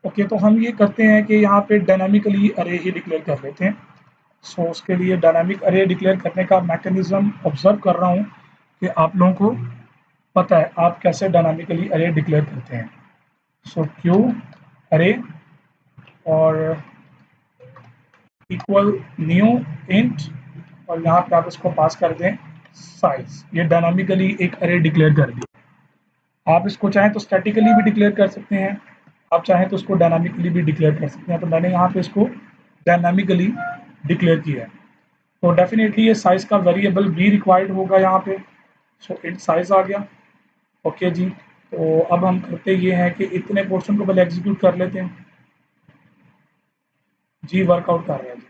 Okay, तो हम ये करते हैं कि यहाँ पे डायनामिकली अरे ही डिक्लेयर कर लेते हैं। सो उसके लिए डायनामिक अरे डिक्लेयर करने का मैकेनिज्म ऑब्जर्व कर रहा हूँ कि आप लोगों को पता है आप कैसे डायनामिकली अरे डिक्लेयर करते हैं। सो क्यू अरे और इक्वल न्यू इंट और यहाँ पे आप इसको पास कर दें साइज। ये डायनामिकली एक अरे डिक्लेयर कर दिया। आप इसको चाहें तो स्टैटिकली भी डिक्लेयर कर सकते हैं, आप चाहें तो इसको डायनामिकली भी डिक्लेयर कर सकते हैं। तो मैंने यहाँ पे इसको डायनामिकली डिक्लेयर किया है। तो डेफिनेटली ये साइज का वेरिएबल भी रिक्वायर्ड होगा यहाँ पे। सो इंट साइज आ गया। ओके जी, तो अब हम करते ये हैं कि इतने पोर्शन को पहले एग्जीक्यूट कर लेते हैं। जी वर्कआउट कर रहे हैं जी।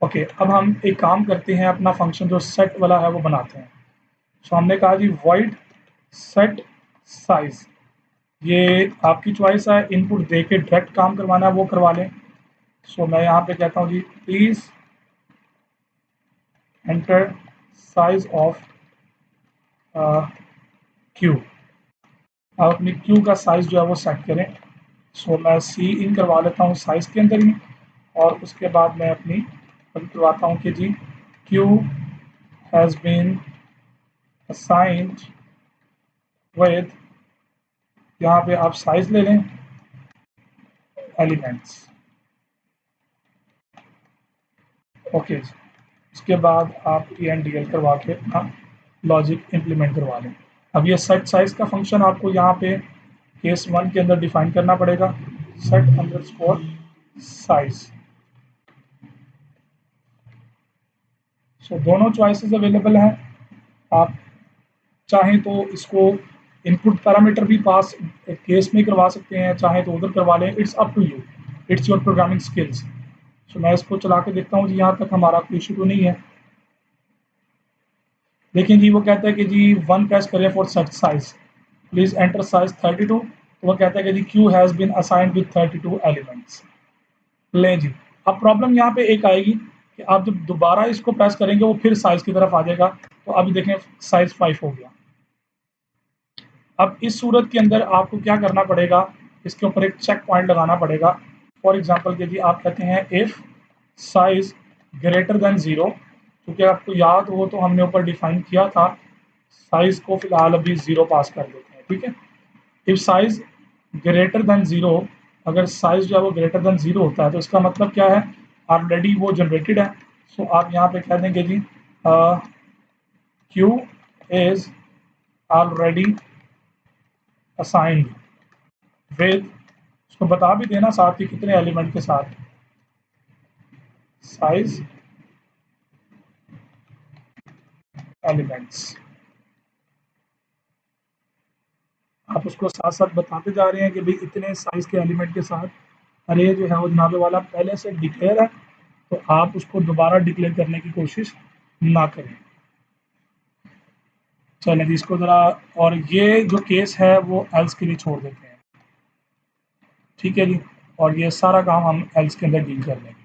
ओके, अब हम एक काम करते हैं, अपना फंक्शन जो सेट वाला है वो बनाते हैं। सो हमने कहा जी वॉइड सेट साइज, ये आपकी चॉइस है, इनपुट दे के डायरेक्ट काम करवाना है वो करवा लें। सो मैं यहाँ पे कहता हूँ जी please enter size of queue. आप अपनी क्यू का साइज जो है वो सेट करें। सो मैं सी इन करवा लेता हूँ साइज के अंदर ही, और उसके बाद मैं अपनी करवाता हूँ कि जी Q has been assigned with, यहाँ पे आप साइज ले लें एलिमेंट्स। ओके, इसके बाद आप ENDL करवा के अपना लॉजिक इम्प्लीमेंट करवा लें। अब ये सेट साइज का फंक्शन आपको यहाँ पे केस 1 के अंदर डिफाइन करना पड़ेगा, सेट अंडरस्कोर साइज। सो दोनों चॉइसेस अवेलेबल हैं। आप चाहें तो इसको इनपुट पैरामीटर भी पास केस में करवा सकते हैं, चाहें तो उधर करवा लें, it's up to you, it's your programming skills. So मैं इसको चला के देखता हूँ जी, यहाँ तक हमारा कोई इशू तो नहीं है। लेकिन जी वो कहता है कि जी 1 प्रेस करें for set size, please enter size 32। तो वो कहता है कि जी Q has been assigned with 32 elements. लें जी, अब प्रॉब्लम यहाँ पे एक आएगी कि आप जब दोबारा इसको प्रेस करेंगे वो फिर साइज की तरफ आ जाएगा। तो अभी देखें साइज 5 हो गया। अब इस सूरत के अंदर आपको क्या करना पड़ेगा, इसके ऊपर एक चेक पॉइंट लगाना पड़ेगा। फॉर एग्जाम्पल यदि आप कहते हैं इफ साइज ग्रेटर देन 0, क्योंकि आपको याद हो तो हमने ऊपर डिफाइन किया था, साइज को फिलहाल अभी 0 पास कर देते हैं, ठीक है। इफ साइज ग्रेटर देन 0, अगर साइज जो है वो ग्रेटर देन 0 होता है तो इसका मतलब क्या है, ऑलरेडी वो जनरेटेड है। सो आप यहाँ पे कह देंगे G Q is already assigned with, उसको बता भी देना साथ ही कितने एलिमेंट के साथ, साइज एलिमेंट्स। आप उसको साथ साथ बताते जा रहे हैं कि भाई इतने साइज के एलिमेंट के साथ अरे जो है वो जनाबे वाला पहले से डिक्लेयर है, तो आप उसको दोबारा डिक्लेयर करने की कोशिश ना करें। चलें जी इसको ज़रा, और ये जो केस है वो एल्स के लिए छोड़ देते हैं, ठीक है जी। और ये सारा काम हम एल्स के अंदर डील कर लेंगे।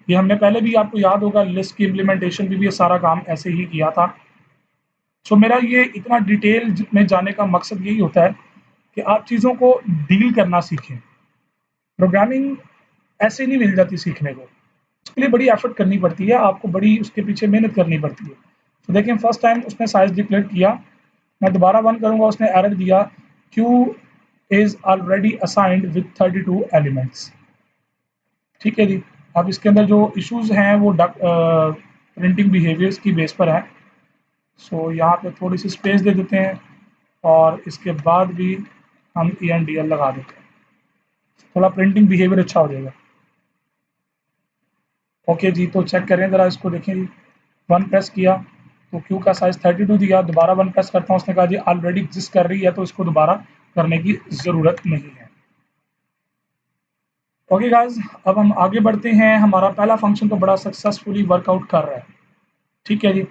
ये हमने पहले भी, आपको याद होगा, लिस्ट की इम्प्लीमेंटेशन भी ये सारा काम ऐसे ही किया था। सो मेरा ये इतना डिटेल में जाने का मकसद यही होता है कि आप चीज़ों को डील करना सीखें। प्रोग्रामिंग ऐसे नहीं मिल जाती सीखने को, उसके लिए बड़ी एफर्ट करनी पड़ती है, आपको बड़ी उसके पीछे मेहनत करनी पड़ती है। तो देखिए फर्स्ट टाइम उसने साइज डिक्लेयर किया, मैं दोबारा 1 करूँगा, उसने एरर दिया Q is already assigned with 32 elements, ठीक है जी। अब इसके अंदर जो इश्यूज हैं वो प्रिंटिंग बिहेवियर्स की बेस पर है। सो यहाँ पे थोड़ी सी स्पेस दे देते हैं और इसके बाद भी हम ENDL लगा देते हैं, थोड़ा प्रिंटिंग बिहेवियर अच्छा हो जाएगा। ओके जी, तो चेक करें ज़रा इसको, देखें जी 1 प्रेस किया तो क्यू का साइज 32 दिया, दोबारा 1 प्रेस करता हूँ, उसने कहा जी ऑलरेडी एग्जिस्ट कर रही है तो इसको दोबारा करने की ज़रूरत नहीं है। ओके गाइज, अब हम आगे बढ़ते हैं। हमारा पहला फंक्शन तो बड़ा सक्सेसफुली वर्कआउट कर रहा है, ठीक है जी।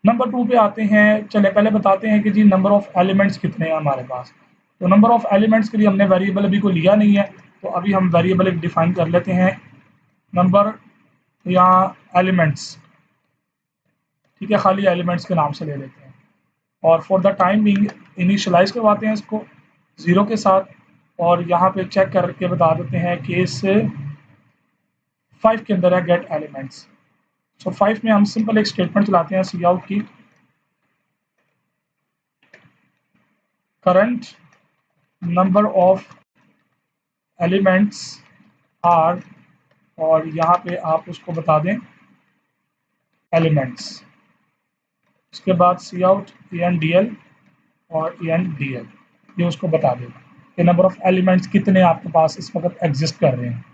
नंबर 2 पे आते हैं। चले पहले बताते हैं कि जी नंबर ऑफ एलिमेंट्स कितने हैं हमारे पास। तो नंबर ऑफ एलिमेंट्स के लिए हमने वेरिएबल अभी कोई लिया नहीं है, तो अभी हम वेरिएबल एक डिफाइन कर लेते हैं, नंबर या एलिमेंट्स, ठीक है, खाली एलिमेंट्स के नाम से ले लेते हैं। और for the time being initialize करवाते हैं इसको 0 के साथ। और यहाँ पे चेक करके बता देते हैं केस 5 के अंदर है गेट एलिमेंट्स। सो 5 में हम सिंपल एक स्टेटमेंट चलाते हैं सी आउट की current number of elements are, और यहाँ पे आप उसको बता दें एलिमेंट्स, उसके बाद सी आउट ENDL और ENDL, ये उसको बता देगा कि नंबर ऑफ एलिमेंट्स कितने आपके पास इस वक्त एग्जिस्ट कर रहे हैं।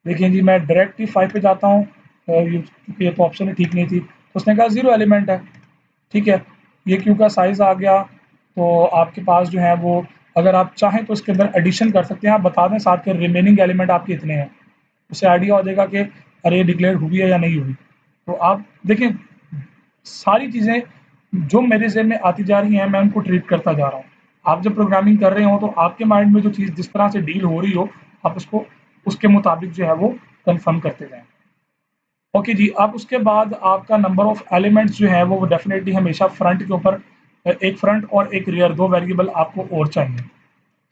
देखिए जी मैं डायरेक्ट ही 5 पे जाता हूँ, क्योंकि ये तो ऑप्शन ही ठीक नहीं थी, तो उसने कहा 0 एलिमेंट है। ठीक है, ये क्यू का साइज आ गया, तो आपके पास जो है वो अगर आप चाहें तो इसके अंदर एडिशन कर सकते हैं, आप बता दें साथ के रिमेनिंग एलिमेंट आपके इतने हैं, उससे आइडिया हो जाएगा कि अरे डिक्लेयर हुई है या नहीं हुई। तो आप देखें सारी चीज़ें जो मेरे ज़हन में आती जा रही हैं मैं उनको ट्रीट करता जा रहा हूँ। आप जब प्रोग्रामिंग कर रहे हो तो आपके माइंड में जो चीज़ जिस तरह से डील हो रही हो आप उसको उसके मुताबिक जो है वो कंफर्म करते जाएं। ओके जी, अब उसके बाद आपका नंबर ऑफ एलिमेंट्स जो है वो डेफिनेटली हमेशा फ्रंट के ऊपर एक फ्रंट और एक रियर दो वेरिएबल आपको और चाहिए।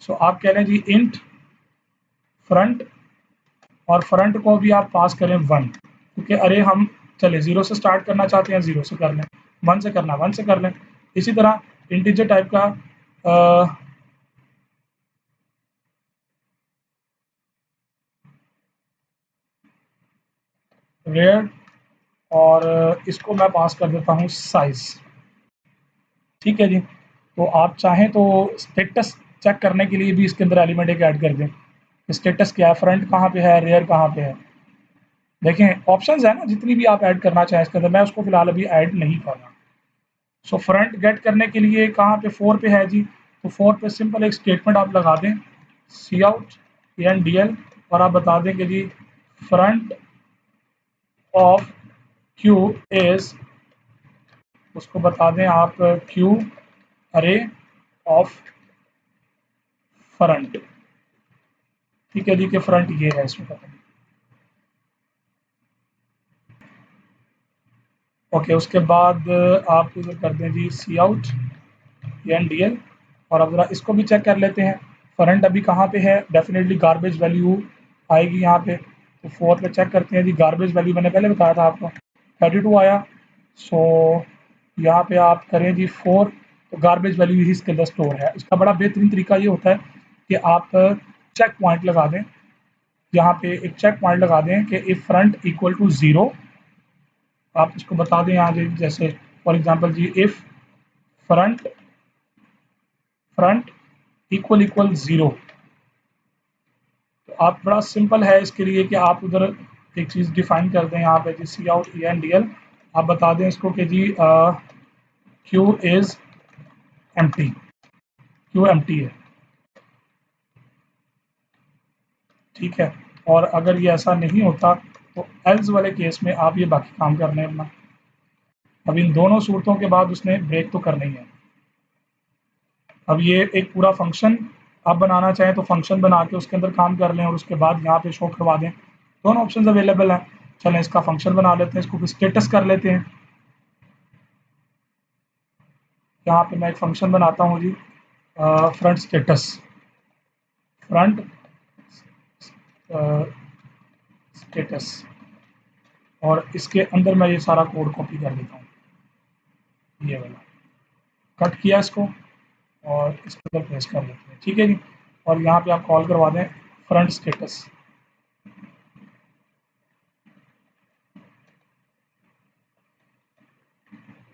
सो आप कह रहे हैं जी इंट फ्रंट, और फ्रंट को भी आप पास करें 1, क्योंकि अरे हम चले 0 से स्टार्ट करना चाहते हैं 0 से कर लें, 1 से करना 1 से कर लें। इसी तरह इंटीजर टाइप का रेयर, और इसको मैं पास कर देता हूँ साइज। ठीक है जी, तो आप चाहें तो स्टेटस चेक करने के लिए भी इसके अंदर एलिमेंट एक ऐड कर दें, स्टेटस क्या है, फ्रंट कहाँ पे है, रेयर कहाँ पे है। देखें ऑप्शंस है ना जितनी भी आप ऐड करना चाहें इसके अंदर, मैं उसको फिलहाल अभी ऐड नहीं कर रहा। सो फ्रंट गेट करने के लिए कहाँ पे 4 पे है जी, तो 4 पे सिंपल एक स्टेटमेंट आप लगा दें सी आउट ENDL, और आप बता दें कि जी फ्रंट ऑफ क्यू इज, उसको बता दें आप क्यू अरे ऑफ फ्रंट। ठीक है जी कि फ्रंट ये है इसमें पता नहीं। ओके, उसके बाद आप इधर कर दें जी सी आउट ENDL, और अब जरा इसको भी चेक कर लेते हैं फ्रंट अभी कहाँ पे है, डेफिनेटली गार्बेज वैल्यू आएगी यहाँ पे। तो 4 पे चेक करते हैं जी, गार्बेज वैल्यू मैंने पहले बताया था आपको 32 आया। सो यहाँ पे आप करें जी 4, तो गार्बेज वैल्यू ही इसके अंदर स्टोर है। इसका बड़ा बेहतरीन तरीका ये होता है कि आप चेक पॉइंट लगा दें, यहाँ पे एक चेक पॉइंट लगा दें कि इफ फ्रंट इक्वल टू 0, आप इसको बता दें यहाँ जैसे फॉर एग्जांपल जी if front front equal equal 0। तो आप बड़ा सिंपल है इसके लिए कि आप उधर एक चीज़ डिफाइन कर दें यहाँ पे जी सी आउट ENDL, आप बता दें इसको कि जी Q is empty, Q empty है। ठीक है, और अगर ये ऐसा नहीं होता तो एल्स वाले केस में आप ये बाकी काम कर लें अपना। अब इन दोनों सूरतों के बाद उसने ब्रेक तो करना ही है। अब ये एक पूरा फंक्शन आप बनाना चाहें तो फंक्शन बना के उसके अंदर काम कर लें और उसके बाद यहाँ पे शो करवा दें, दोनों ऑप्शन अवेलेबल हैं। चलें इसका फंक्शन बना लेते हैं, इसको स्टेटस कर लेते हैं। यहाँ पे मैं एक फंक्शन बनाता हूँ जी फ्रंट स्टेटस, फ्रंट स्टेटस, और इसके अंदर मैं ये सारा कोड कॉपी कर देता हूँ, ये वाला कट किया इसको और इसके अंदर पेस्ट कर लेते हैं। ठीक है जी, और यहाँ पे आप कॉल करवा दें फ्रंट स्टेटस।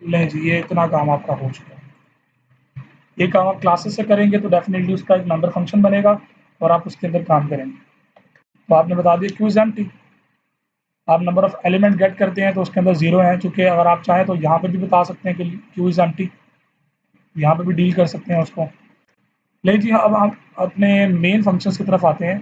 लें जी, ये इतना काम आपका हो चुका है। ये काम आप क्लासेस से करेंगे तो डेफिनेटली उसका एक नंबर फंक्शन बनेगा और आप उसके अंदर काम करेंगे। तो आपने बता दिया क्यू इज एम्प्टी, आप नंबर ऑफ एलिमेंट गेट करते हैं तो उसके अंदर 0 है, चूँकि अगर आप चाहें तो यहाँ पे भी बता सकते हैं कि क्यू इज एम्प्टी, यहाँ पे भी डील कर सकते हैं उसको। लेकिन जी अब हम अपने मेन फंक्शंस की तरफ आते हैं।